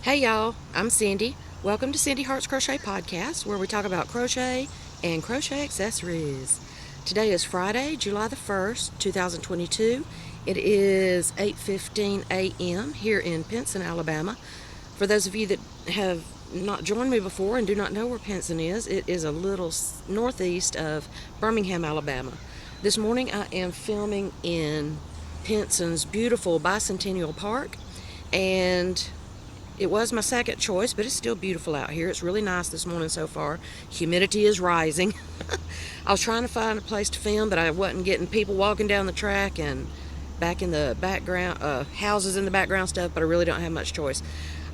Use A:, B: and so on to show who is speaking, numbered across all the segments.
A: Hey y'all, I'm Cindy. Welcome to Cindy Hart's Crochet Podcast, where we talk about crochet and crochet accessories. Today is Friday, July the 1st, 2022. It is 8:15 a.m. here in Pinson, Alabama. For those of you that have not joined me before and do not know where Pinson is, it is a little northeast of Birmingham, Alabama. This morning I am filming in Pinson's beautiful Bicentennial Park, and it was my second choice, but it's still beautiful out here. It's really nice this morning so far. Humidity is rising. I was trying to find a place to film, but I wasn't getting people walking down the track and back in the background, houses in the background stuff, but I really don't have much choice.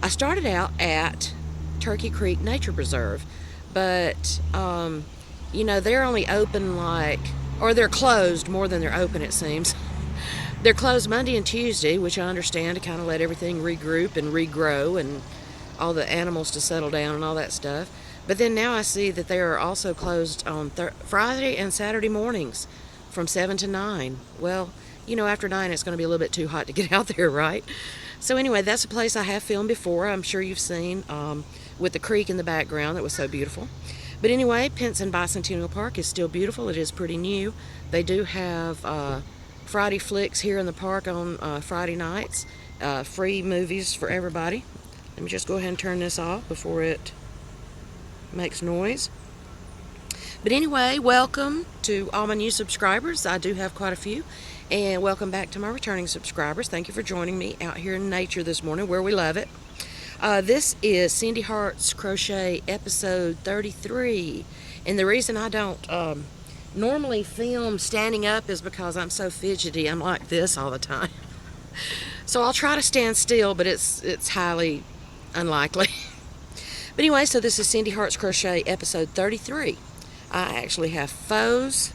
A: I started out at Turkey Creek Nature Preserve, but, they're only open or they're closed more than they're open, it seems. They're closed Monday and Tuesday, which I understand, to kind of let everything regroup and regrow and all the animals to settle down and all that stuff. But then now I see that they are also closed on Friday and Saturday mornings from 7 to 9. Well, after 9 it's going to be a little bit too hot to get out there, right? So anyway, that's a place I have filmed before. I'm sure you've seen with the creek in the background that was so beautiful. But anyway, Pinson Bicentennial Park is still beautiful. It is pretty new. They do have Friday flicks here in the park on Friday nights. Free movies for everybody. Let me just go ahead and turn this off before it makes noise. But anyway, welcome to all my new subscribers. I do have quite a few. And welcome back to my returning subscribers. Thank you for joining me out here in nature this morning, where we love it. This is Cindy Hart's Crochet episode 33. And the reason I don't normally film standing up is because I'm so fidgety. I'm like this all the time. So I'll try to stand still, but it's highly unlikely. But anyway, so this is Cindy Hart's Crochet episode 33. I actually have faux,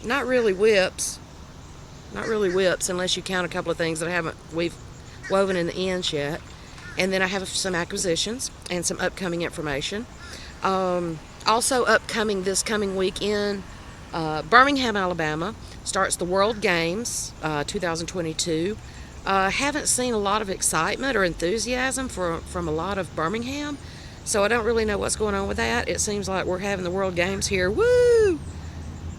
A: not really whips unless you count a couple of things that we've woven in the ends yet. And then I have some acquisitions and some upcoming information. Also upcoming this coming weekend, Birmingham, Alabama starts the World Games 2022. Haven't seen a lot of excitement or enthusiasm from a lot of Birmingham, so I don't really know what's going on with that. It seems like we're having the World Games here. Woo!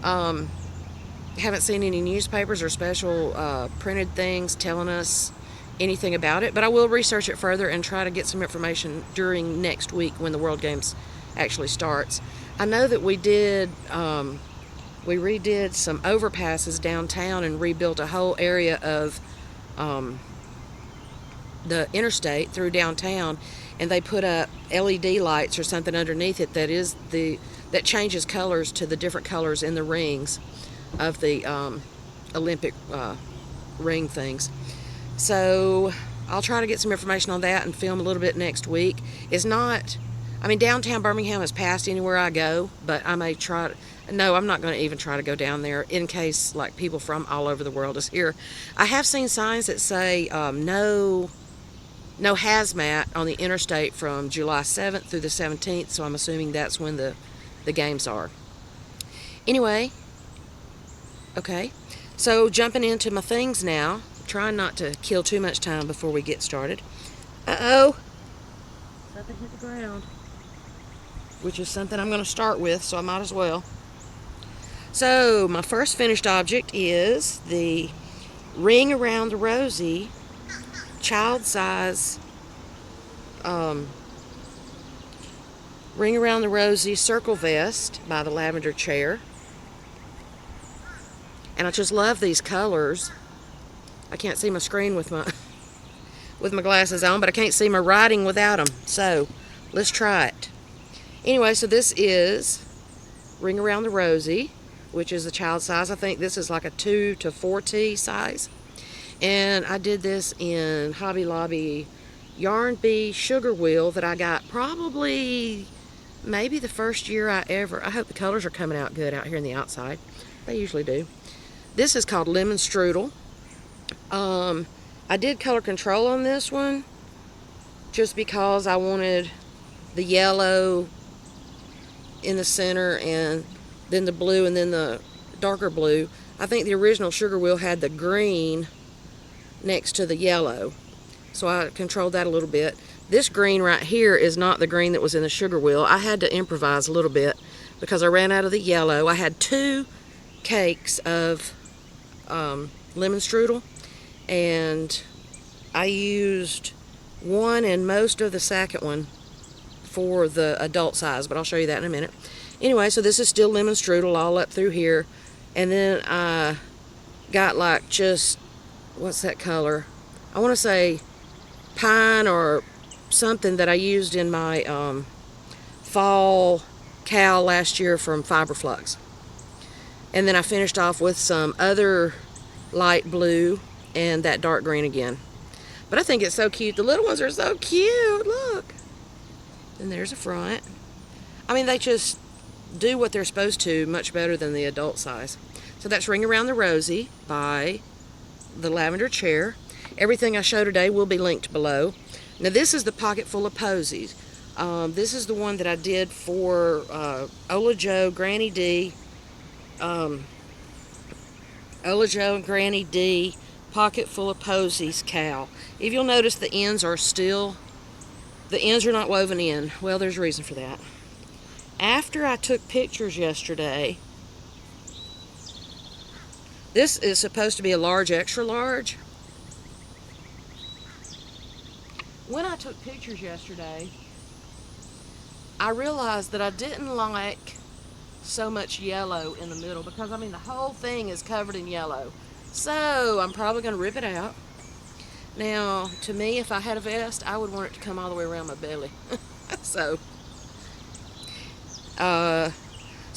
A: Haven't seen any newspapers or special printed things telling us anything about it, but I will research it further and try to get some information during next week when the World Games actually starts. I know that we redid some overpasses downtown and rebuilt a whole area of the interstate through downtown, and they put up LED lights or something underneath it that changes colors to the different colors in the rings of the Olympic ring things. So I'll try to get some information on that and film a little bit next week. Downtown Birmingham is passed anywhere I go, but I may try. No, I'm not going to even try to go down there in case people from all over the world is here. I have seen signs that say no hazmat on the interstate from July 7th through the 17th, so I'm assuming that's when the games are. Anyway, okay, so jumping into my things now. Trying not to kill too much time before we get started. Uh-oh. Something hit the ground. Which is something I'm going to start with, so I might as well. So, my first finished object is the Ring Around the Rosie child size Ring Around the Rosie circle vest by the Lavender Chair. And I just love these colors. I can't see my screen with my glasses on, but I can't see my writing without them. So, let's try it. Anyway, so this is Ring Around the Rosie, which is the child size. I think this is like a 2 to 4T size. And I did this in Hobby Lobby Yarn Bee Sugar Wheel that I got maybe the first year I hope the colors are coming out good out here in the outside. They usually do. This is called Lemon Strudel. I did color control on this one just because I wanted the yellow in the center and then the blue and then the darker blue. I think the original sugar wheel had the green next to the yellow, so I controlled that a little bit. This green right here is not the green that was in the sugar wheel. I had to improvise a little bit because I ran out of the yellow. I had 2 cakes of lemon strudel, and I used one and most of the second one for the adult size, but I'll show you that in a minute. Anyway, so this is still lemon strudel all up through here, and then I got like just, what's that color? I want to say pine or something that I used in my fall cowl last year from Fiberflux. And then I finished off with some other light blue and that dark green again. But I think it's so cute. The little ones are so cute. Look. And there's a front. I mean, they just do what they're supposed to much better than the adult size. So that's Ring Around the Rosie by the Lavender Chair. Everything I show today will be linked below. Now this is the Pocket Full of Posies. This is the one that I did for Ola Joe, Granny D, Ola Joe and Granny D Pocket Full of Posies cowl. If you'll notice, the ends are not woven in. Well, there's a reason for that. After I took pictures yesterday, this is supposed to be a large, extra large. When I took pictures yesterday, I realized that I didn't like so much yellow in the middle because, I mean, the whole thing is covered in yellow. So I'm probably going to rip it out. Now, to me, if I had a vest, I would want it to come all the way around my belly. So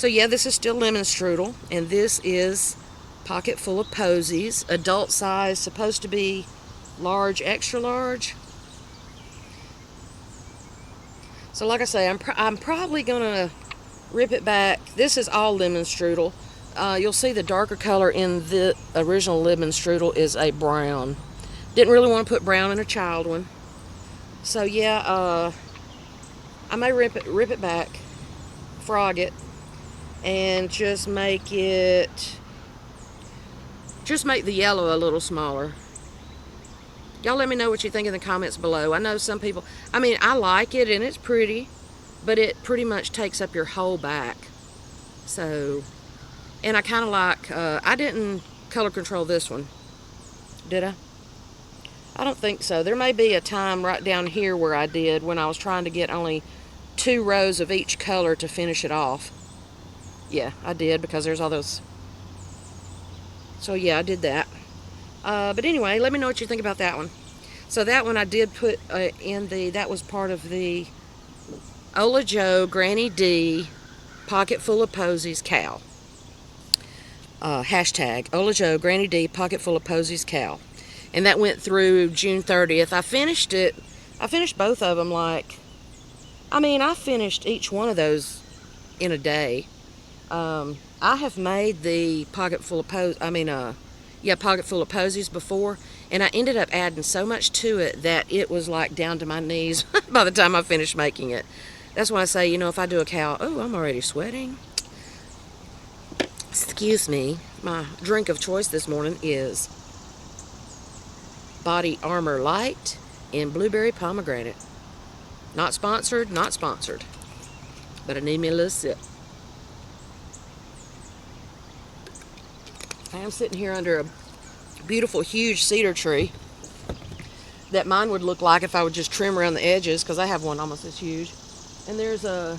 A: yeah, this is still lemon strudel, and this is Pocket Full of Posies, adult size, supposed to be large, extra large. So like I say, I'm probably gonna rip it back. This is all lemon strudel. You'll see the darker color in the original lemon strudel is a brown. Didn't really want to put brown in a child one. So yeah, I may rip it back, frog it, and just make the yellow a little smaller. Y'all let me know what you think in the comments below. I know some people, I mean, I like it and it's pretty, but it pretty much takes up your whole back. So, and I kind of like, I didn't color control this one, did I? I don't think so. There may be a time right down here where I did when I was trying to get only 2 rows of each color to finish it off. Yeah, I did, because there's all those. So yeah, I did that. But anyway, let me know what you think about that one. So that one I did put that was part of the Ola Joe Granny D Pocket Full of Posies cowl. Hashtag Ola Joe Granny D Pocket Full of Posies cowl. And that went through June 30th. I finished both of them I finished each one of those in a day. I have made the Pocket Full of Pocket Full of Posies before, and I ended up adding so much to it that it was like down to my knees by the time I finished making it. That's why I say, if I do a cowl, oh, I'm already sweating. Excuse me. My drink of choice this morning is Body Armor Light in Blueberry Pomegranate. Not sponsored, but I need me a little sip. I am sitting here under a beautiful, huge cedar tree that mine would look like if I would just trim around the edges, because I have one almost this huge. And there's I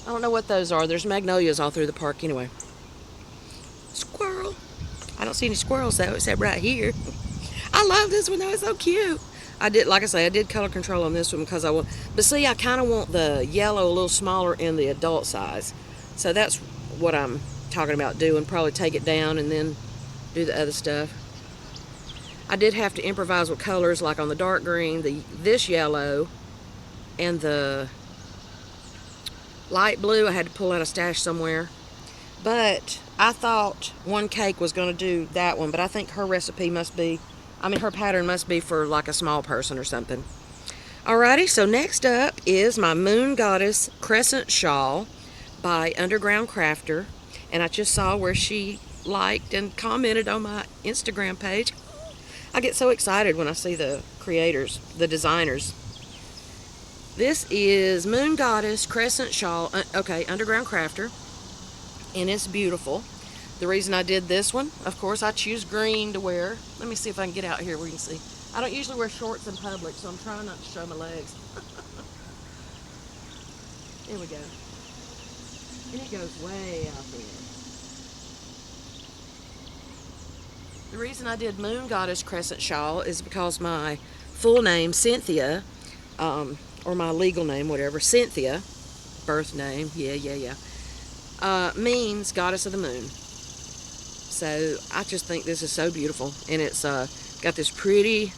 A: don't know what those are. There's magnolias all through the park anyway. Squirrel. I don't see any squirrels though, except right here. I love this one though, it's so cute. I did color control on this one because but see, I kind of want the yellow a little smaller in the adult size. So that's what I'm talking about doing. Probably take it down and then do the other stuff. I did have to improvise with colors, like on the dark green, this yellow, and the light blue. I had to pull out a stash somewhere. But I thought one cake was going to do that one, but I think her recipe must be, her pattern must be for like a small person or something. Alrighty, so next up is my Moon Goddess Crescent Shawl by Underground Crafter. And I just saw where she liked and commented on my Instagram page. I get so excited when I see the creators, the designers. This is Moon Goddess Crescent Shawl, okay, Underground Crafter, and it's beautiful. The reason I did this one, of course, I choose green to wear. Let me see if I can get out here where you can see. I don't usually wear shorts in public, so I'm trying not to show my legs. There we go. And it goes way out there. The reason I did Moon Goddess Crescent Shawl is because my full name, Cynthia, or my legal name, whatever, Cynthia, birth name, means Goddess of the Moon. So I just think this is so beautiful. And it's got this pretty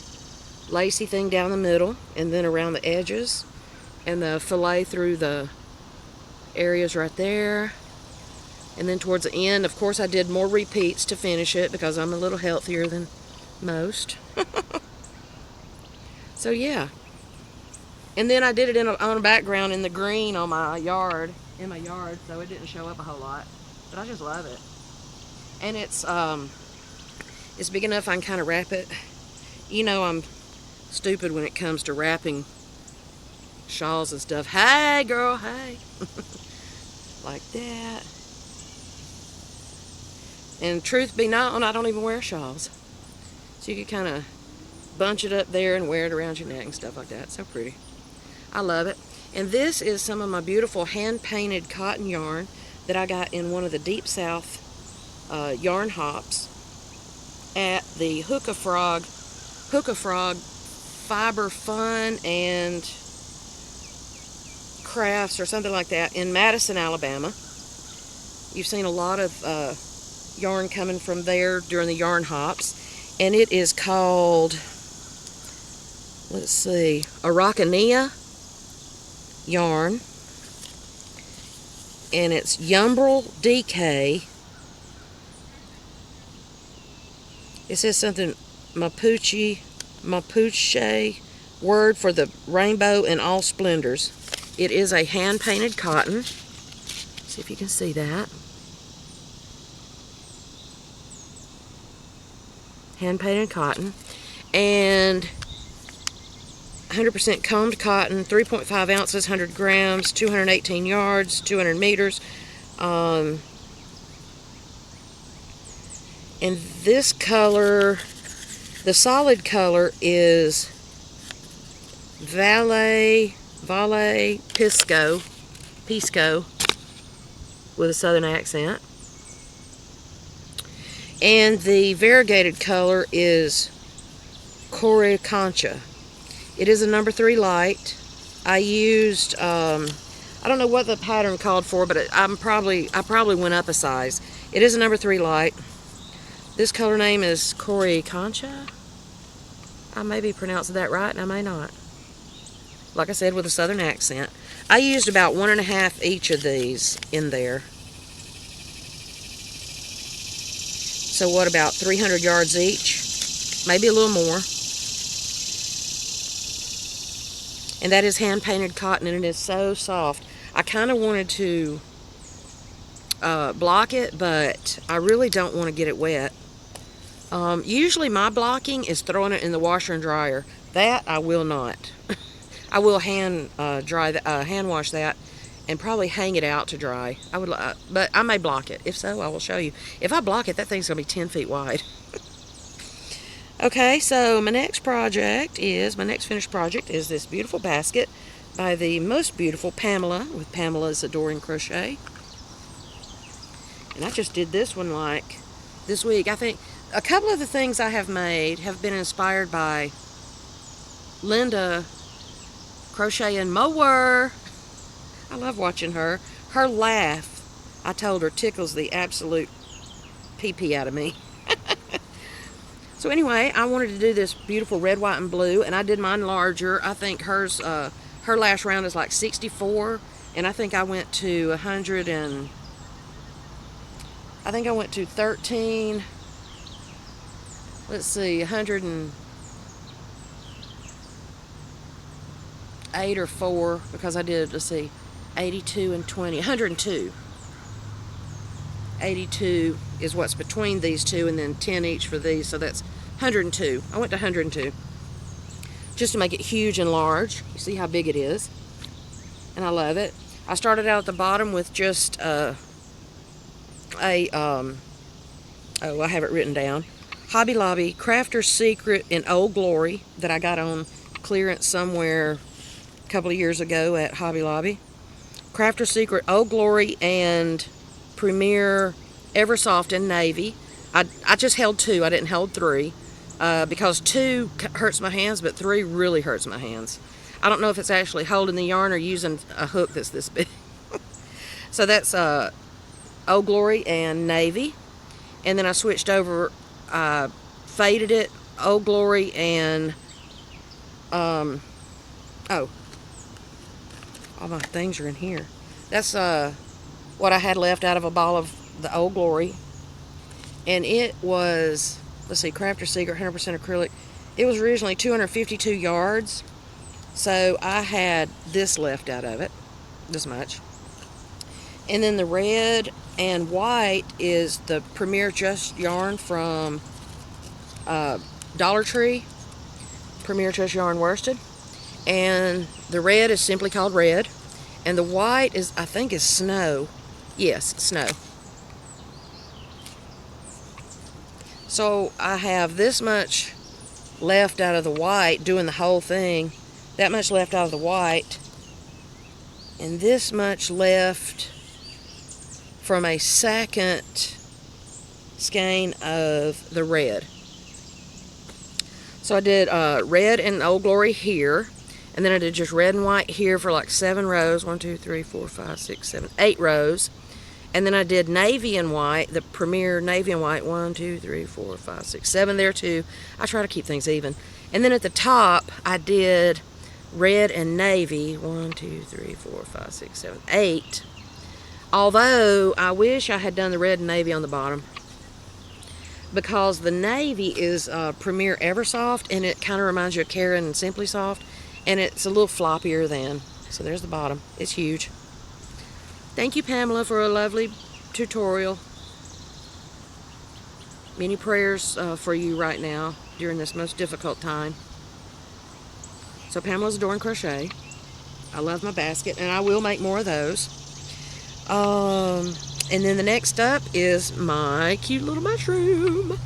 A: lacy thing down the middle and then around the edges. And the fillet through the areas right there. And then towards the end, of course, I did more repeats to finish it because I'm a little healthier than most. So yeah. And then I did it on a background in the green on my yard, so it didn't show up a whole lot. But I just love it. And it's big enough I can kind of wrap it. You know I'm stupid when it comes to wrapping shawls and stuff. Hey, girl, hey. Like that. And truth be known, I don't even wear shawls. So you can kind of bunch it up there and wear it around your neck and stuff like that. It's so pretty. I love it. And this is some of my beautiful hand-painted cotton yarn that I got in one of the Deep South yarn hops at the Hookah Frog Fiber Fun and Crafts or something like that in Madison, Alabama. You've seen a lot of yarn coming from there during the yarn hops, and it is called, let's see, Araucania yarn, and it's Yumbrel DK. It says something Mapuche word for the rainbow and all splendors. It is a hand-painted cotton. See if you can see that. Hand-painted cotton. And 100% combed cotton, 3.5 ounces, 100 grams, 218 yards, 200 meters. And this color, the solid color is Valle Pisco with a southern accent. And the variegated color is Corey Concha. It is a number 3 light. I used, I don't know what the pattern called for, but I probably went up a size. It is a number 3 light. This color name is Corey Concha. I may be pronouncing that right, and I may not. Like I said, with a southern accent. I used about 1.5 each of these in there. So what, about 300 yards each? Maybe a little more. And that is hand-painted cotton, and it is so soft. I kind of wanted to block it, but I really don't want to get it wet. Usually my blocking is throwing it in the washer and dryer. That I will not. I will hand wash that and probably hang it out to dry. But I may block it. If so, I will show you. If I block it, that thing's going to be 10 feet wide. Okay, so my next finished project is this beautiful basket by the most beautiful Pamela, with Pamela's Adoring Crochet. And I just did this one like this week. I think a couple of the things I have made have been inspired by Linda Crochet and Mower. I love watching her. Her laugh, I told her, tickles the absolute pee-pee out of me. So anyway, I wanted to do this beautiful red, white, and blue, and I did mine larger. I think hers, her last round is like 64, and I think I went to 100 and, I think I went to 13, let's see, 108 or 4, because I did, let's see, 82 and 20, 102. 82 is what's between these two, and then 10 each for these, so that's 102. I went to 102 just to make it huge and large. You see how big it is. and I love it. I started out at the bottom with just oh, I have it written down. Hobby Lobby Crafter's Secret in Old Glory that I got on clearance somewhere a couple of years ago at Hobby Lobby. Crafter's Secret Old Glory and Premier Eversoft in Navy. I just held 2. I didn't hold 3 because 2 hurts my hands, but 3 really hurts my hands. I don't know if it's actually holding the yarn or using a hook that's this big. So that's Old Glory and Navy. And then I switched over, faded it, Old Glory and, all my things are in here. That's what I had left out of a ball of the Old Glory. And it was, let's see, Crafter's Secret, 100% acrylic. It was originally 252 yards. So I had this left out of it, this much. And then the red and white is the Premier Just yarn from Dollar Tree. Premier Just yarn worsted. And the red is simply called red. And the white is, I think, is snow. Yes, snow. So I have this much left out of the white, doing the whole thing. That much left out of the white. And this much left from a second skein of the red. So I did red and Old Glory here. And then I did just red and white here for like 7 rows. 1, 2, 3, 4, 5, 6, 7, 8 rows. And then I did navy and white, the Premier navy and white. 1, 2, 3, 4, 5, 6, 7 there too. I try to keep things even. And then at the top, I did red and navy. 1, 2, 3, 4, 5, 6, 7, 8. Although I wish I had done the red and navy on the bottom, because the navy is Premier Eversoft, and it kind of reminds you of Karen and Simply Soft, and it's a little floppier than. So there's the bottom. It's huge. Thank you, Pamela, for a lovely tutorial. Many prayers for you right now during this most difficult time. So Pamela's Adorn Crochet. I love my basket, and I will make more of those. And then the next up is my cute little mushroom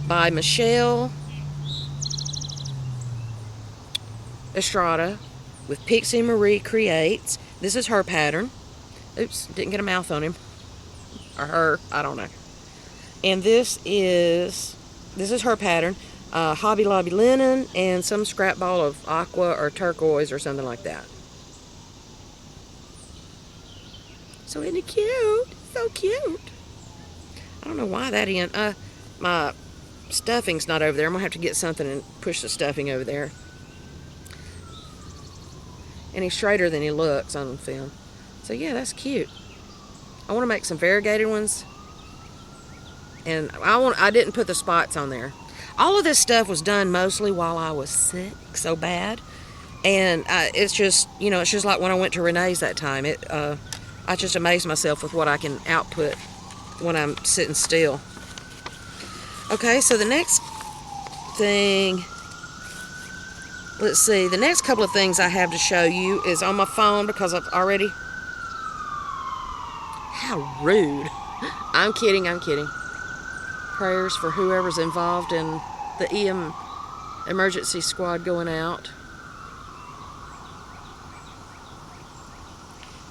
A: by Michelle Estrada with Pixie Marie Creates. This is her pattern. Oops, didn't get a mouth on him. Or her, I don't know. And this is her pattern. Hobby Lobby linen and some scrap ball of aqua or turquoise or something like that. So isn't it cute? So cute. I don't know why that end. My stuffing's not over there. I'm gonna have to get something and push the stuffing over there. And he's straighter than he looks on film. So yeah, that's cute. I want to make some variegated ones. And I didn't put the spots on there. All of this stuff was done mostly while I was sick so bad. And it's just, you know, it's just like when I went to Renee's that time. I just amaze myself with what I can output when I'm sitting still. Okay, so the next thing, let's see, the next couple of things I have to show you is on my phone because I've already, how rude. I'm kidding. Prayers for whoever's involved in the EM emergency squad going out.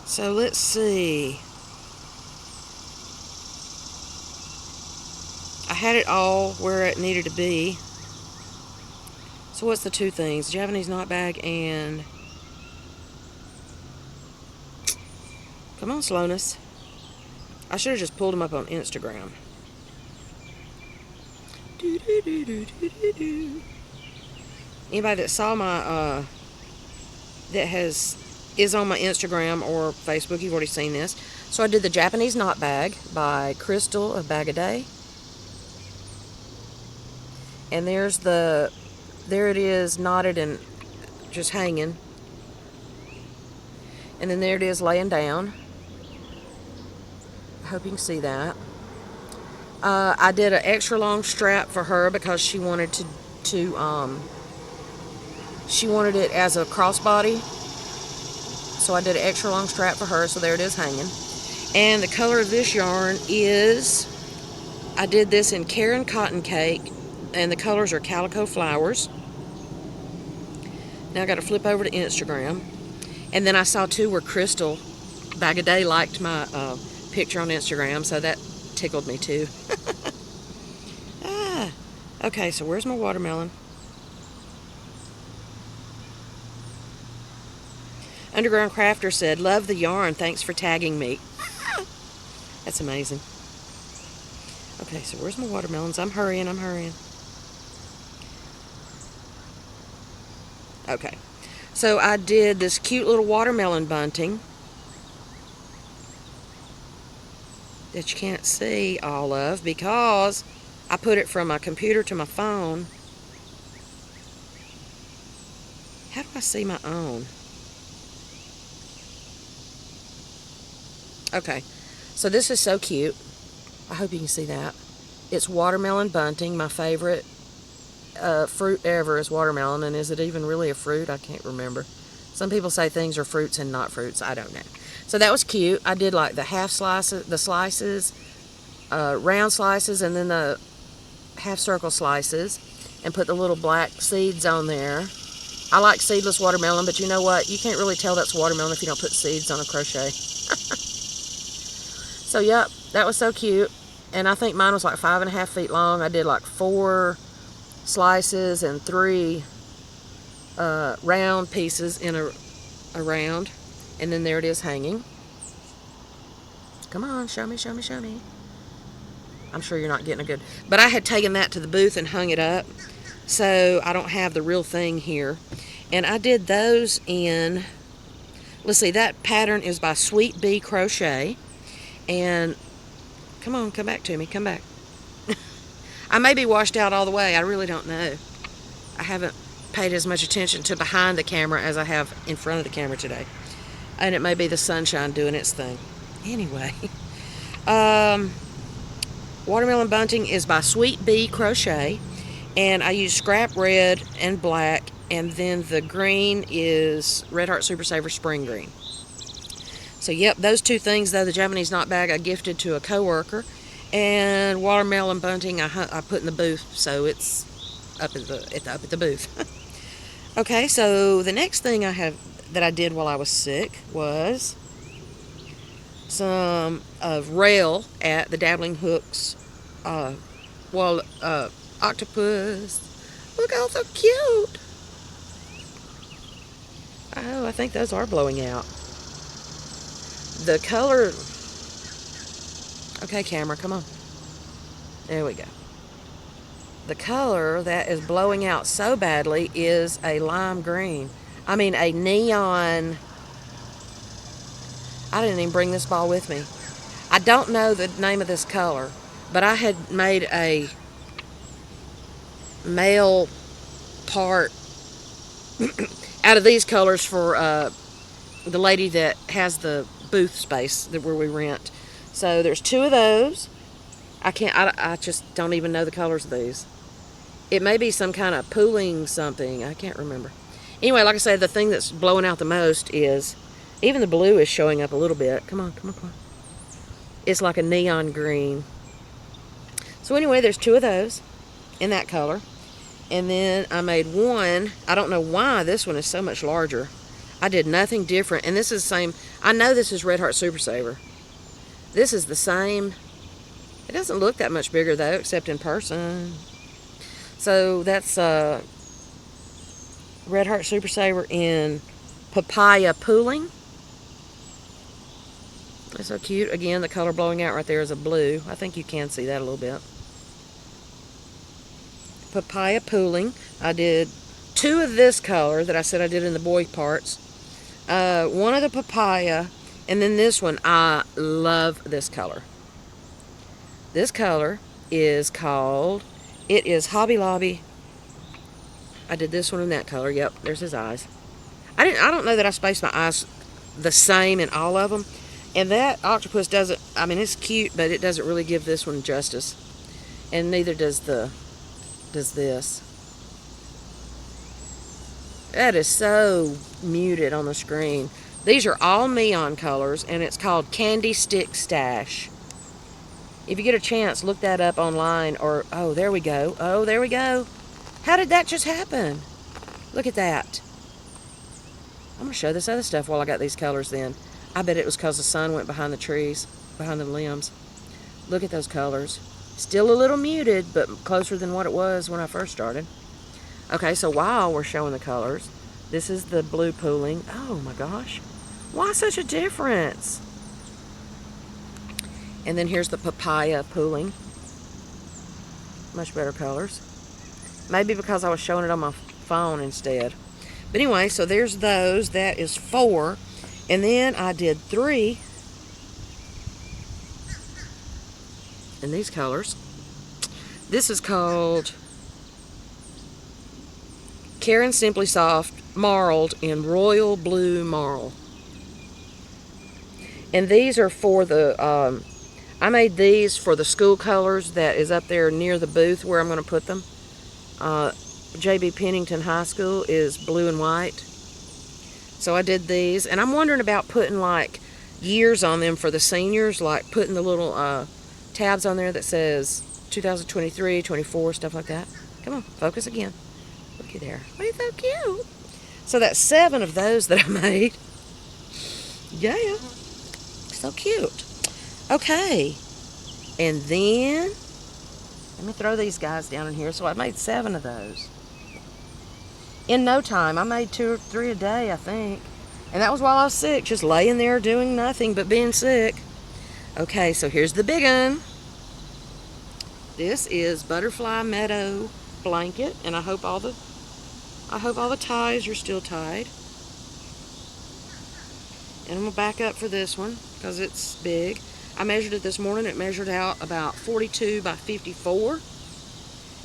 A: So let's see. I had it all where it needed to be. So what's the 2 things? Japanese knot bag and... Come on, slowness. I should have just pulled them up on Instagram. Anybody that saw my... is on my Instagram or Facebook, you've already seen this. So I did the Japanese knot bag by Crystal of Bag a Day. And there it is knotted and just hanging. And then there it is laying down. I hope you can see that. I did an extra long strap for her because she wanted she wanted it as a crossbody. so I did an extra long strap for her, so there it is hanging. And the color of this yarn is, I did this in Karen Cotton Cake, and the colors are Calico Flowers. Now I got to flip over to Instagram. And then I saw too where Crystal Bag a Day liked my picture on Instagram, so that tickled me too. Okay, so where's my watermelon? Underground Crafter said, love the yarn, thanks for tagging me. That's amazing. Okay, so where's my watermelons? I'm hurrying. Okay, so I did this cute little watermelon bunting that you can't see all of because I put it from my computer to my phone. How do I see my own? Okay, so this is so cute. I hope you can see that. It's watermelon bunting. My favorite fruit ever is watermelon, and is it even really a fruit? I can't remember. Some people say things are fruits and not fruits. I don't know. So that was cute. I did like the half slices, the slices, round slices, and then the half circle slices, and put the little black seeds on there. I like seedless watermelon, but you know what? You can't really tell that's watermelon if you don't put seeds on a crochet. So yep, that was so cute. And I think mine was like 5.5 feet long. I did like 4 slices and 3 round pieces in a round. And then there it is hanging. Come on, show me. I'm sure you're not getting a good... But I had taken that to the booth and hung it up, so I don't have the real thing here. And I did those in... Let's see, that pattern is by Sweet Bee Crochet. And... Come on, come back to me, come back. I may be washed out all the way, I really don't know. I haven't paid as much attention to behind the camera as I have in front of the camera today. And it may be the sunshine doing its thing. Anyway... Watermelon Bunting is by Sweet Bee Crochet, and I use scrap red and black, and then the green is Red Heart Super Saver Spring Green. So yep, those 2 things though, the Japanese knot bag I gifted to a coworker, and watermelon bunting I put in the booth, so it's up at the booth. Okay, so the next thing that I did while I was sick was some rail at the Dabbling Hooks octopus. Look how so cute. Oh, I think those are blowing out. The color... Okay, camera, come on. There we go. The color that is blowing out so badly is a lime green. I mean, a neon... I didn't even bring this ball with me. I don't know the name of this color, but I had made a male part out of these colors for the lady that has the booth space where we rent. So there's 2 of those. I just don't even know the colors of these. It may be some kind of pooling something. I can't remember. Anyway, like I said, the thing that's blowing out the most is... Even the blue is showing up a little bit. Come on. It's like a neon green. So anyway, there's 2 of those in that color. And then I made one. I don't know why this one is so much larger. I did nothing different. And this is the same. I know this is Red Heart Super Saver. This is the same. It doesn't look that much bigger though, except in person. So that's Red Heart Super Saver in Papaya Pooling. That's so cute. Again, the color blowing out right there is a blue. I think you can see that a little bit. Papaya Pooling. I did 2 of this color that I said I did in the boy parts. 1 of the papaya, and then this one. I love this color. This color is called... It is Hobby Lobby. I did this one in that color. Yep, there's his eyes. I don't know that I spaced my eyes the same in all of them. And that octopus doesn't, I mean, it's cute, but it doesn't really give this one justice. And neither does this. That is so muted on the screen. These are all neon colors, and it's called Candy Stick Stash. If you get a chance, look that up online, or, oh, there we go. Oh, there we go. How did that just happen? Look at that. I'm going to show this other stuff while I got these colors then. I bet it was because the sun went behind the trees, behind the limbs. Look at those colors. Still a little muted, but closer than what it was when I first started. Okay, so while we're showing the colors, this is the blue pooling. Oh my gosh. Why such a difference? And then here's the papaya pooling. Much better colors. Maybe because I was showing it on my phone instead. But anyway, so there's those. That is 4. And then I did 3 in these colors. This is called Karen Simply Soft Marled in Royal Blue Marl. And these are for the, I made these for the school colors that is up there near the booth where I'm going to put them. J.B. Pennington High School is blue and white. So I did these. And I'm wondering about putting like years on them for the seniors, like putting the little tabs on there that says 2023, 24, stuff like that. Come on, focus again. Looky there. Ain't so cute? So that's 7 of those that I made. Yeah. So cute. Okay. And then, let me throw these guys down in here. So I made 7 of those. In no time. I made 2 or 3 a day, I think. And that was while I was sick. Just laying there doing nothing but being sick. Okay, so here's the big one. This is Butterfly Meadow Blanket. And I hope all the ties are still tied. And I'm going to back up for this one because it's big. I measured it this morning. It measured out about 42 by 54.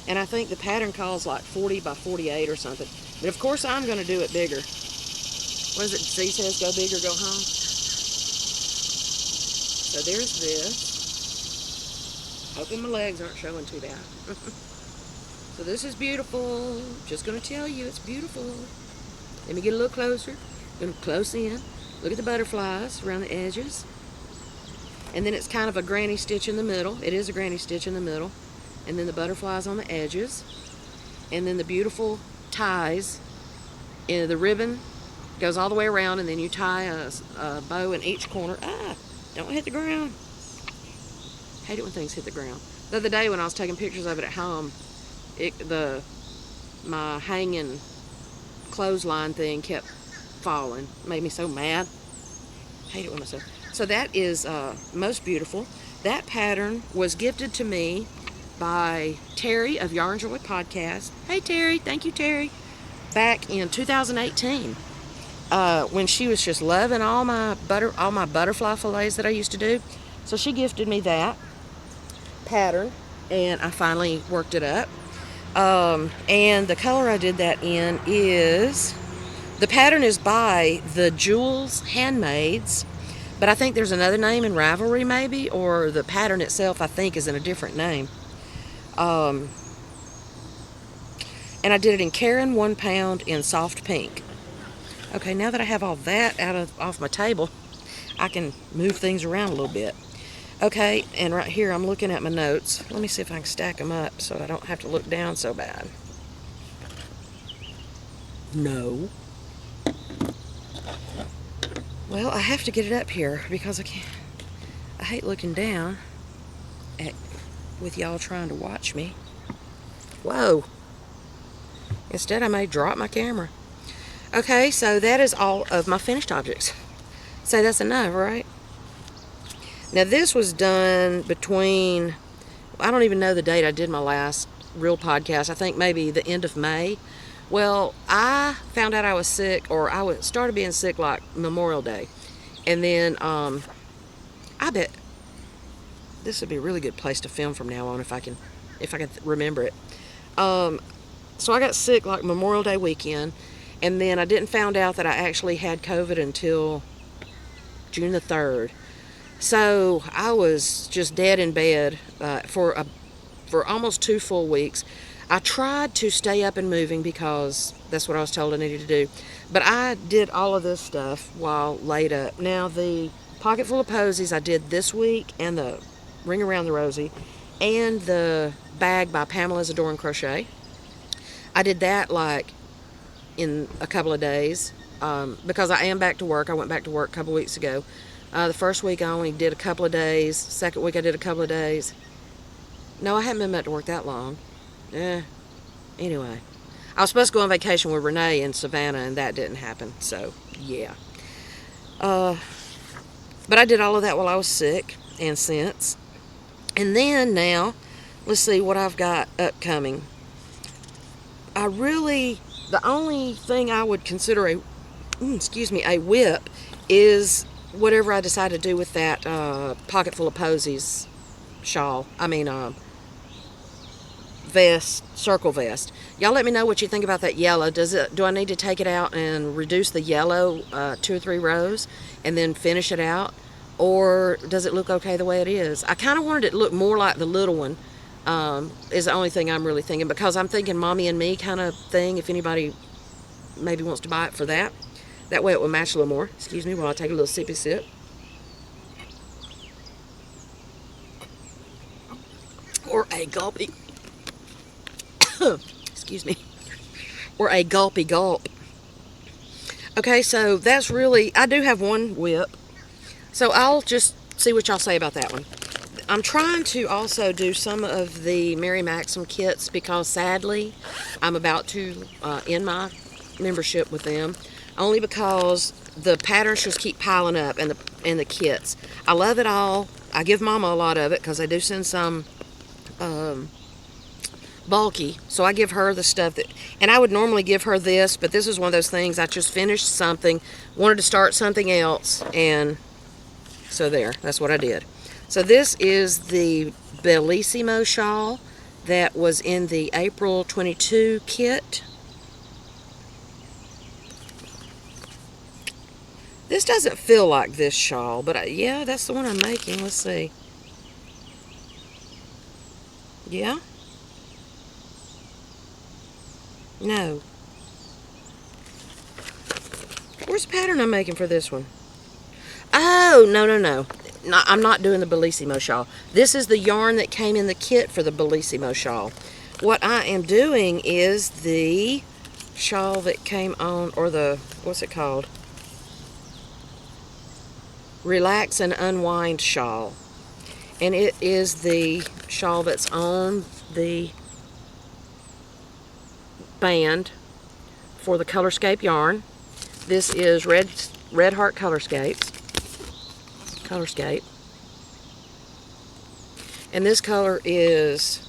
A: And I think the pattern calls like 40 by 48 or something. But of course I'm going to do it bigger. What is it? C says go big or go home. So there's this. Hoping my legs aren't showing too bad. So this is beautiful. Just going to tell you it's beautiful. Let me get a little closer. Going to close in. Look at the butterflies around the edges. And then it's kind of a granny stitch in the middle. It is a granny stitch in the middle. And then the butterflies on the edges. And then the beautiful ties. And the ribbon goes all the way around, and then you tie a bow in each corner. Don't hit the ground. Hate it when things hit the ground. The other day when I was taking pictures of it at home, my hanging clothesline thing kept falling. Made me so mad. Hate it when myself. So that is most beautiful. That pattern was gifted to me by Terry of Yarn Joy Podcast. Hey Terry, thank you Terry. Back in 2018, when she was just loving all my butterfly fillets that I used to do. So she gifted me that pattern, and I finally worked it up. And the color I did that in is, the pattern is by the Jewels Handmaids, but I think there's another name in Ravelry maybe, or the pattern itself I think is in a different name. And I did it in Karen 1 pound in soft pink. Okay, now that I have all that off my table, I can move things around a little bit. Okay, and right here I'm looking at my notes. Let me see if I can stack them up so I don't have to look down so bad. No. Well, I have to get it up here because I hate looking down with y'all trying to watch me. Whoa. Instead, I may drop my camera. Okay, so that is all of my finished objects. So that's enough, right? Now this was done between, I don't even know the date I did my last real podcast. I think maybe the end of May. Well, I found out I was sick, or I started being sick like Memorial Day. And then, I bet this would be a really good place to film from now on if I can remember it. So I got sick like Memorial Day weekend, and then I didn't find out that I actually had COVID until June the 3rd. So I was just dead in bed for almost 2 full weeks. I tried to stay up and moving because that's what I was told I needed to do. But I did all of this stuff while laid up. Now, the pocket full of posies I did this week, and the ring around the Rosie, and the bag by Pamela's Adoring Crochet. I did that like in a couple of days because I am back to work. I went back to work a couple weeks ago. The first week I only did a couple of days. Second week I did a couple of days. No, I haven't been back to work that long. Anyway, I was supposed to go on vacation with Renee in Savannah, and that didn't happen. So, yeah. But I did all of that while I was sick and since. And then now, let's see what I've got upcoming. The only thing I would consider a whip is whatever I decide to do with that pocket full of posies shawl. Circle vest. Y'all let me know what you think about that yellow. Do I need to take it out and reduce the yellow 2 or 3 rows and then finish it out? Or does it look okay the way it is? I kind of wanted it to look more like the little one, is the only thing I'm really thinking, because I'm thinking mommy and me kind of thing, if anybody maybe wants to buy it for that. That way it will match a little more. Excuse me while I take a little sippy sip. Or a gulpy. Excuse me. Or a gulpy gulp. Okay, so that's really, I do have one whip. So I'll just see what y'all say about that one. I'm trying to also do some of the Mary Maxim kits because sadly I'm about to end my membership with them, only because the patterns just keep piling up, and the kits. I love it all. I give Mama a lot of it because I do send some bulky, so I give her the stuff and I would normally give her this, but this is one of those things, I just finished something, wanted to start something else, and so there, that's what I did. So this is the Bellissimo shawl that was in the April 22 kit. This doesn't feel like this shawl, but yeah, that's the one I'm making. Let's see. Yeah? No. Where's the pattern I'm making for this one? Oh, no. I'm not doing the Bellissimo shawl. This is the yarn that came in the kit for the Bellissimo shawl. What I am doing is the shawl that came on, or the, what's it called? Relax and Unwind shawl. And it is the shawl that's on the band for the Colorscape yarn. This is Red Heart Colorscape. And this color is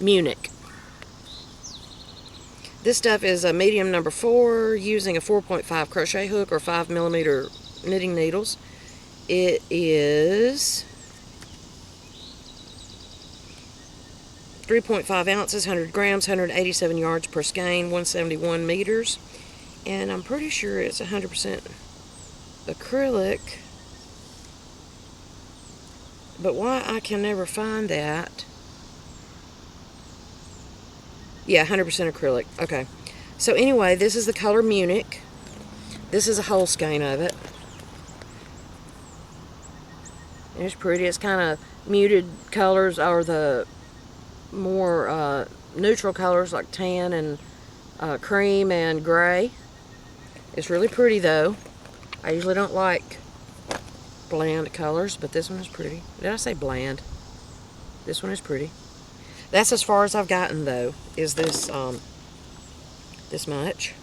A: Munich. This stuff is a medium number 4 using a 4.5 crochet hook or 5mm knitting needles. It is 3.5 ounces, 100 grams, 187 yards per skein, 171 meters. And I'm pretty sure it's 100% acrylic. But why I can never find that. Yeah, 100% acrylic. Okay. So anyway, this is the color Munich. This is a whole skein of it. And it's pretty. It's kind of muted colors, or the more neutral colors like tan and cream and gray. It's really pretty though. I usually don't like bland colors, but this one is pretty. Did I say bland? This one is pretty. That's as far as I've gotten though, is this this much.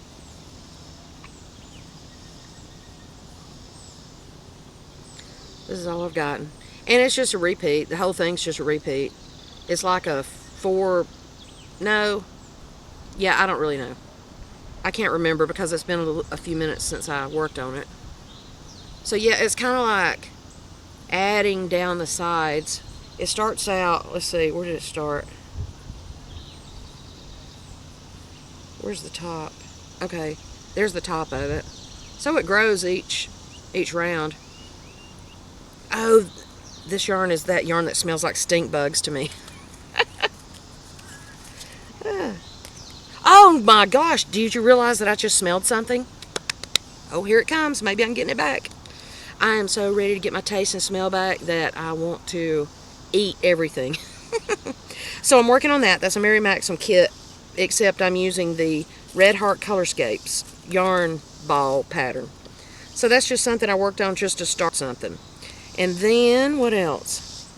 A: This is all I've gotten. And it's just a repeat. The whole thing's just a repeat. It's like a 4, no, yeah, I don't really know. I can't remember because it's been a few minutes since I worked on it. So yeah, it's kind of like adding down the sides. It starts out, let's see, where did it start? Where's the top? Okay, there's the top of it. So it grows each round. Oh, This yarn is that yarn that smells like stink bugs to me. Oh my gosh, did you realize that I just smelled something? Oh, here it comes. Maybe I'm getting it back. I am so ready to get my taste and smell back that I want to eat everything. So I'm working on that. That's a Mary Maxim kit, except I'm using the Red Heart Colorscapes yarn ball pattern. So that's just something I worked on just to start something. And then, what else?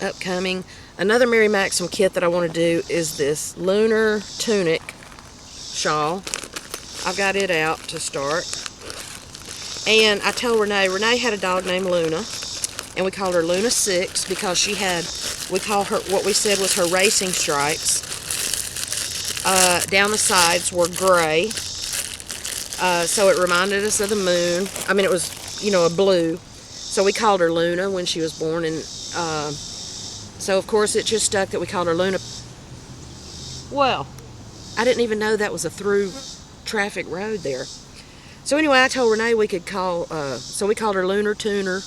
A: Upcoming, another Mary Maxim kit that I want to do is this Lunar Tunic shawl. I've got it out to start. And I told Renee had a dog named Luna, and we called her Luna 6 because we call her, what we said was her racing stripes. Down the sides were gray, so it reminded us of the moon. I mean, it was, a blue. So we called her Luna when she was born, and so of course it just stuck that we called her Luna. Well, I didn't even know that was a through traffic road there. So anyway, I told Renee we could call, so we called her Lunar Tuner,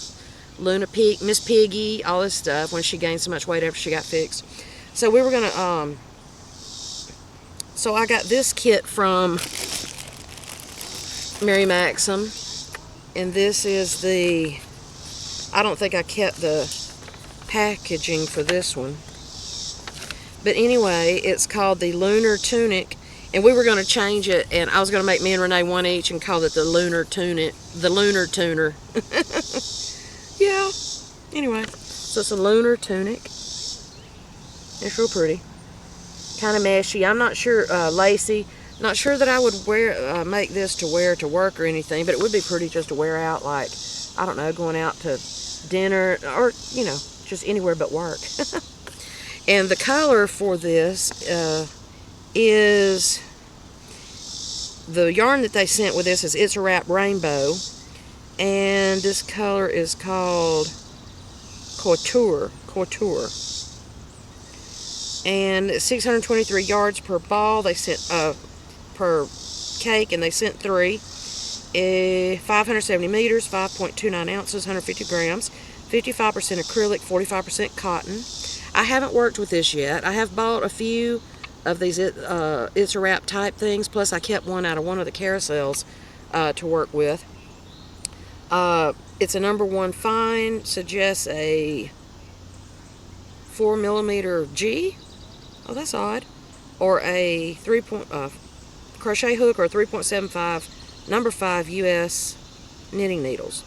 A: Luna Pig, Miss Piggy, all this stuff when she gained so much weight after she got fixed. So we were going to, so I got this kit from Mary Maxim, and this is the, I don't think I kept the packaging for this one. But anyway, it's called the Lunar Tunic, and we were going to change it, and I was going to make me and Renee one each and call it the Lunar Tunic, the Lunar Tuner. Yeah. Anyway, so it's a Lunar Tunic. It's real pretty. Kind of meshy. I'm not sure, lacy. Not sure that I would make this to wear to work or anything, but it would be pretty just to wear out, like, I don't know, going out to dinner or, just anywhere but work. And the color for this is, the yarn that they sent with this is It's a Wrap Rainbow, and this color is called Couture. And 623 yards per ball. They sent per cake, and they sent 3. 570 meters, 5.29 ounces, 150 grams, 55% acrylic, 45% cotton. I haven't worked with this yet. I have bought a few of these It's a Wrap type things, plus I kept one out of one of the carousels to work with. It's a number 1 fine, suggests a 4mm G. Oh, that's odd. Or a crochet hook, or a 3.75 number 5 US knitting needles.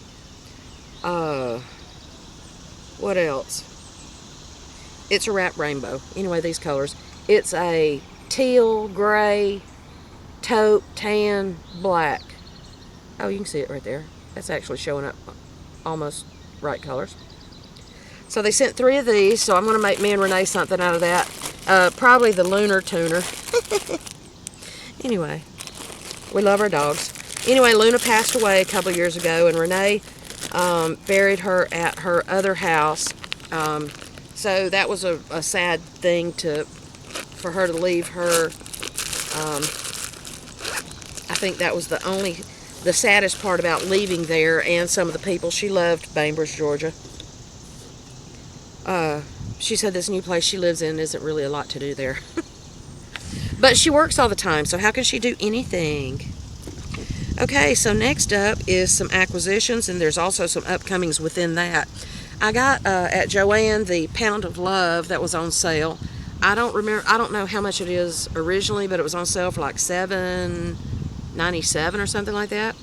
A: What else? It's a Wrap Rainbow. Anyway, these colors. It's a teal, gray, taupe, tan, black. Oh, you can see it right there. That's actually showing up almost right colors. So they sent 3 of these, so I'm going to make me and Renee something out of that. Probably the Lunar Tuner. Anyway, we love our dogs. Anyway, Luna passed away a couple years ago, and Renee buried her at her other house. So that was a sad thing for her to leave her. I think that was the saddest part about leaving there, and some of the people. She loved Bainbridge, Georgia. She said this new place she lives in isn't really a lot to do there. But she works all the time, so how can she do anything? Okay, so next up is some acquisitions, and there's also some upcomings within that. I got at Joann the Pound of Love that was on sale. I don't know how much it is originally, but it was on sale for like $7.97 or something like that.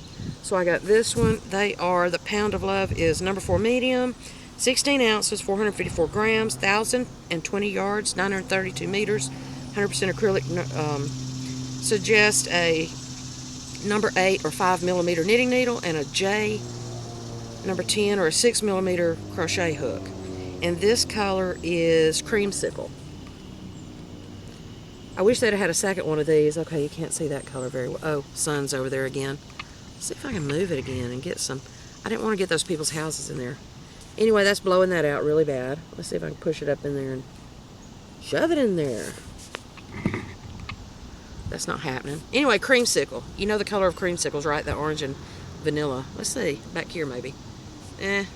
A: So I got this one. The Pound of Love is number 4 medium, 16 ounces, 454 grams, 1,020 yards, 932 meters, 100% acrylic. Suggest a number 8 or 5mm knitting needle and a J number 10 or a 6mm crochet hook. And this color is Creamsicle. I wish they'd have had a second one of these. Okay, you can't see that color very well. Oh, sun's over there again. Let's see if I can move it again and get some. I didn't want to get those people's houses in there. Anyway, that's blowing that out really bad. Let's see if I can push it up in there and shove it in there. That's not happening. Anyway, Creamsicle. You know the color of creamsicles, right? The orange and vanilla. Let's see. Back here, maybe.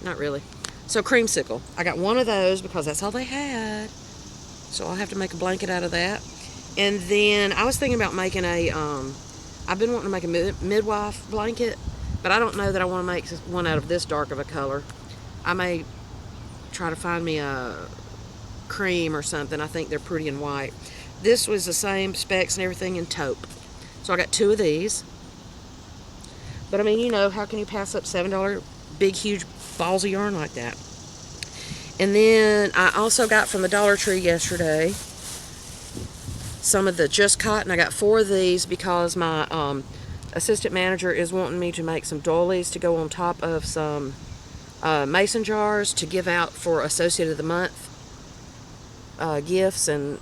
A: Not really. So creamsicle. I got one of those because that's all they had. So I'll have to make a blanket out of that. And then I was thinking about making a, I've been wanting to make a midwife blanket, but I don't know that I want to make one out of this dark of a color. I may try to find me a cream or something. I think they're pretty in white. This was the same specs and everything in taupe. So I got two of these. But I mean, you know, how can you pass up $7 big, huge balls of yarn like that? And then I also got from the Dollar Tree yesterday some of the Just Cotton. I got 4 of these because my assistant manager is wanting me to make some doilies to go on top of some mason jars to give out for Associate of the Month gifts and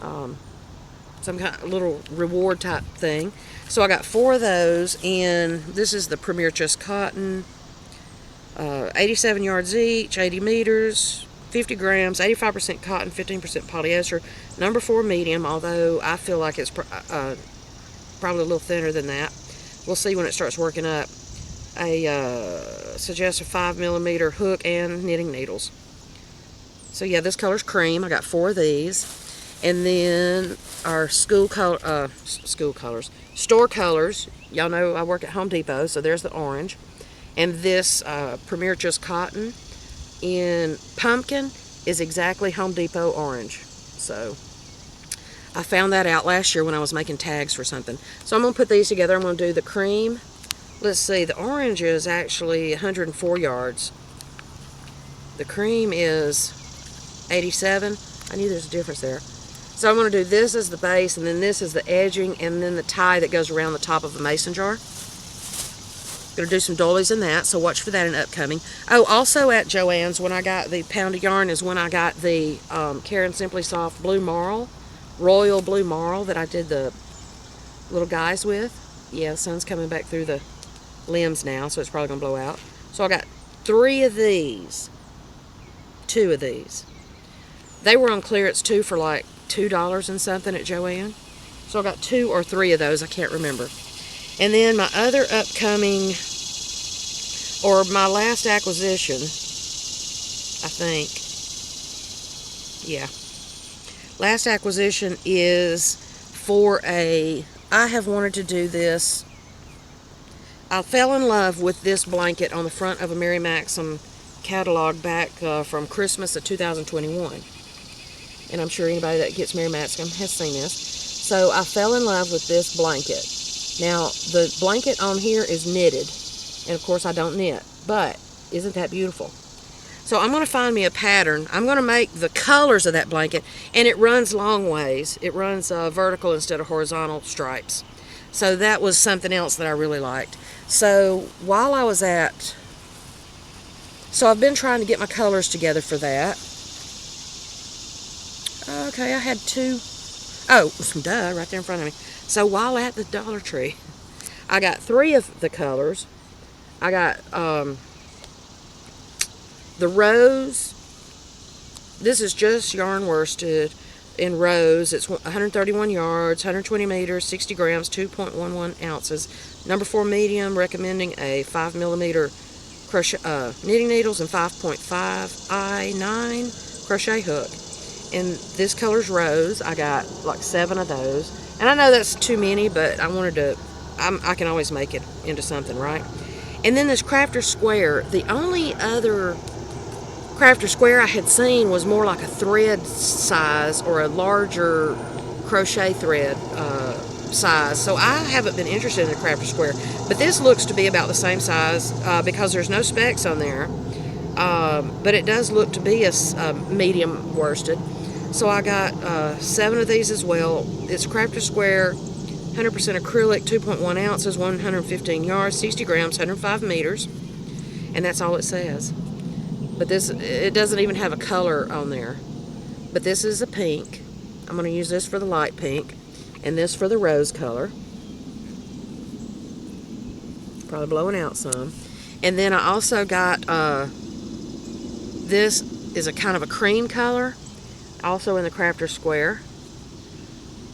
A: some kind of little reward type thing. So I got 4 of those, and this is the Premier Just Cotton, 87 yards each, 80 meters, 50 grams, 85% cotton, 15% polyester, number 4 medium, although I feel like it's probably a little thinner than that. We'll see when it starts working up. A suggested 5mm hook and knitting needles. So yeah, this color's cream. I got 4 of these. And then our store colors. Y'all know I work at Home Depot, so there's the orange. And this Premier Just Cotton in pumpkin is exactly Home Depot orange. So I found that out last year when I was making tags for something. So I'm going to put these together. I'm going to do the cream. Let's see, the orange is actually 104 yards. The cream is 87. I knew there's a difference there. So I'm going to do this as the base, and then this is the edging, and then the tie that goes around the top of the mason jar. Going to do some doilies in that, so watch for that in upcoming. Oh, also at Joann's, when I got the pound of yarn is when I got the Karen Simply Soft Blue Marl, Royal Blue Marl that I did the little guys with. Yeah, the sun's coming back through the limbs now, so it's probably going to blow out. So I got 3 of these, 2 of these. They were on clearance too for like $2 and something at Joann. So I got 2 or 3 of those, I can't remember. And then my other upcoming, or my last acquisition, I think, yeah. Last acquisition is for I have wanted to do this. I fell in love with this blanket on the front of a Mary Maxim catalog back from Christmas of 2021. And I'm sure anybody that gets Mary Maxim has seen this. So I fell in love with this blanket. Now, the blanket on here is knitted. And of course I don't knit. But isn't that beautiful? So I'm going to find me a pattern. I'm going to make the colors of that blanket. And it runs long ways. It runs vertical instead of horizontal stripes. So that was something else that I really liked. So while I was at... So I've been trying to get my colors together for that. Okay, I had 2. Oh, duh, right there in front of me. So while at the Dollar Tree, I got 3 of the colors. I got the rose. This is just yarn worsted in rose. It's 131 yards, 120 meters, 60 grams, 2.11 ounces. Number 4 medium, recommending a 5mm crochet, knitting needles and 5.5 I9 crochet hook. And this color's rose. I got like 7 of those. And I know that's too many, but I wanted to, I can always make it into something, right? And then this crafter square. The only other crafter square I had seen was more like a thread size or a larger crochet thread size. So I haven't been interested in the crafter square. But this looks to be about the same size because there's no specs on there. But it does look to be a medium worsted. So I got 7 of these as well. It's crafter square, 100% acrylic, 2.1 ounces, 115 yards, 60 grams, 105 meters. And that's all it says. But this, it doesn't even have a color on there. But this is a pink. I'm going to use this for the light pink. And this for the rose color. Probably blowing out some. And then I also got, this is a kind of a cream color. Also in the crafter square.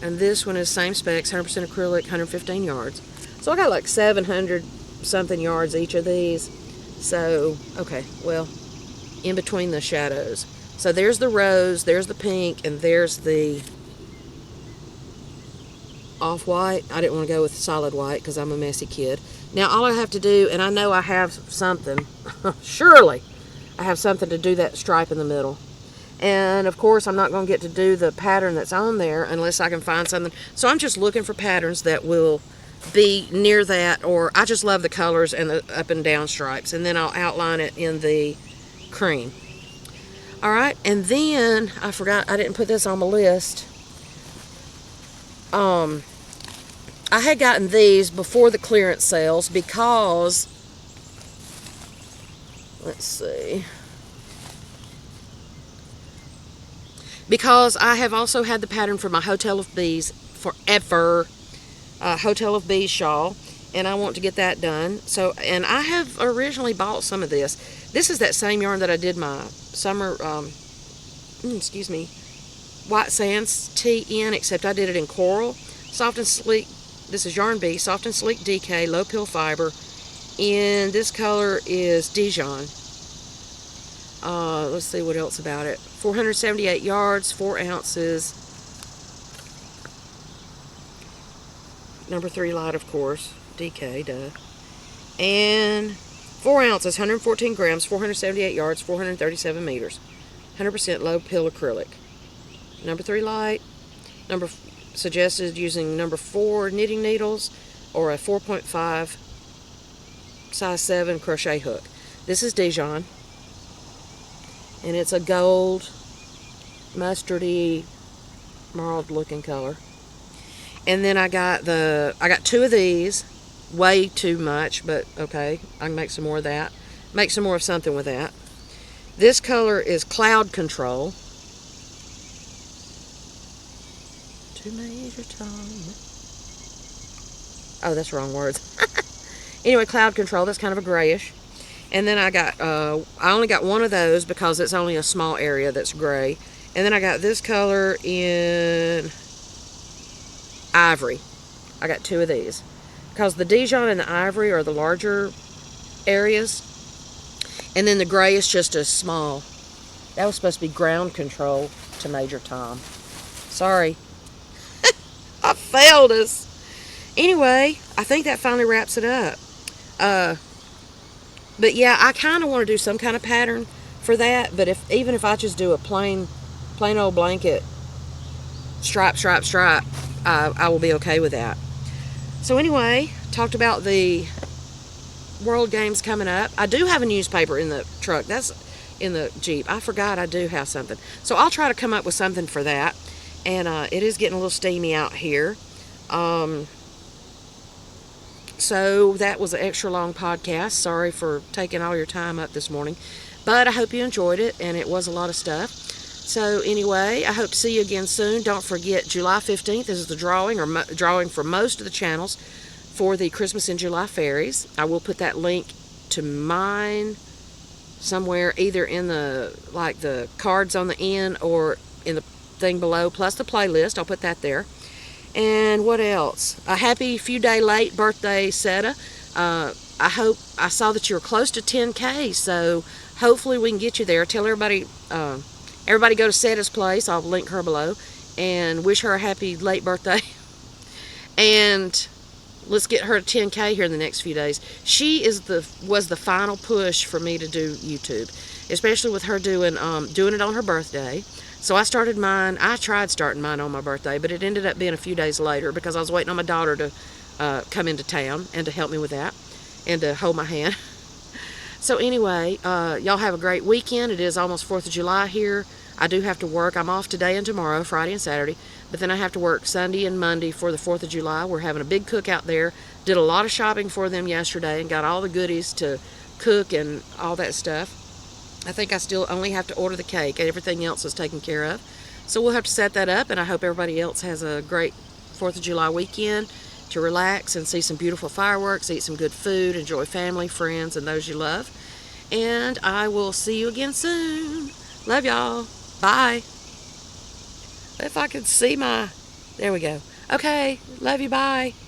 A: And this one is same specs, 100% acrylic, 115 yards. So I got like 700 something yards each of these. So, okay, well, in between the shadows. So there's the rose, there's the pink, and there's the off-white. I didn't want to go with solid white because I'm a messy kid. Now all I have to do, and I know I have something, surely I have something to do that stripe in the middle. And of course I'm not going to get to do the pattern that's on there unless I can find something. So I'm just looking for patterns that will be near that, or I just love the colors and the up and down stripes, and then I'll outline it in the cream. Alright, and then I forgot, I didn't put this on my list. I had gotten these before the clearance sales because, let's see, because I have also had the pattern for my Hotel of Bees forever, Hotel of Bees shawl, and I want to get that done. So, and I have originally bought some of this. This is that same yarn that I did my summer, White Sands tee in, except I did it in coral. Soft and sleek. This is Yarn Bee, soft and sleek DK, low pill fiber. And this color is Dijon. Let's see what else about it. 478 yards, 4 ounces. Number 3 light, of course. DK, duh. And 4 ounces, 114 grams, 478 yards, 437 meters. 100% low pill acrylic. Number 3 light. Suggested using number 4 knitting needles or a 4.5 size 7 crochet hook. This is Dijon, and it's a gold mustardy marled looking color. And then I got 2 of these, way too much, but okay, I can make some more of that. Make some more of something with that. This color is Cloud Control. Major Tom. Oh, that's wrong words. Anyway, Cloud Control, that's kind of a grayish. And then I only got one of those because it's only a small area that's gray. And then I got this color in ivory. I got 2 of these because the Dijon and the ivory are the larger areas, and then the gray is just a small. That was supposed to be Ground Control to Major Tom. Sorry. I failed us. Anyway, I think that finally wraps it up. But yeah, I kind of want to do some kind of pattern for that. But even if I just do a plain old blanket, stripe, I will be okay with that. So anyway, talked about the World Games coming up. I do have a newspaper in the truck. That's in the Jeep. I forgot I do have something. So I'll try to come up with something for that. And it is getting a little steamy out here. So that was an extra long podcast. Sorry for taking all your time up this morning. But I hope you enjoyed it, and it was a lot of stuff. So anyway, I hope to see you again soon. Don't forget, July 15th is the drawing, or drawing for most of the channels for the Christmas in July fairies. I will put that link to mine somewhere, either in the cards on the end or in the thing below, plus the playlist. I'll put that there. And what else? A happy few day late birthday, Seta. I saw that you were close to 10K, so hopefully we can get you there. Tell everybody go to Seta's place. I'll link her below, and wish her a happy late birthday. And let's get her to 10K here in the next few days. She was the final push for me to do YouTube, especially with her doing it on her birthday. So I started mine. I tried starting mine on my birthday, but it ended up being a few days later because I was waiting on my daughter to come into town and to help me with that and to hold my hand. So anyway, y'all have a great weekend. It is almost 4th of July here. I do have to work. I'm off today and tomorrow, Friday and Saturday, but then I have to work Sunday and Monday for the 4th of July. We're having a big cookout there. Did a lot of shopping for them yesterday and got all the goodies to cook and all that stuff. I think I still only have to order the cake. Everything else is taken care of. So we'll have to set that up, and I hope everybody else has a great 4th of July weekend to relax and see some beautiful fireworks, eat some good food, enjoy family, friends, and those you love. And I will see you again soon. Love y'all. Bye. If I could see there we go. Okay. Love you. Bye.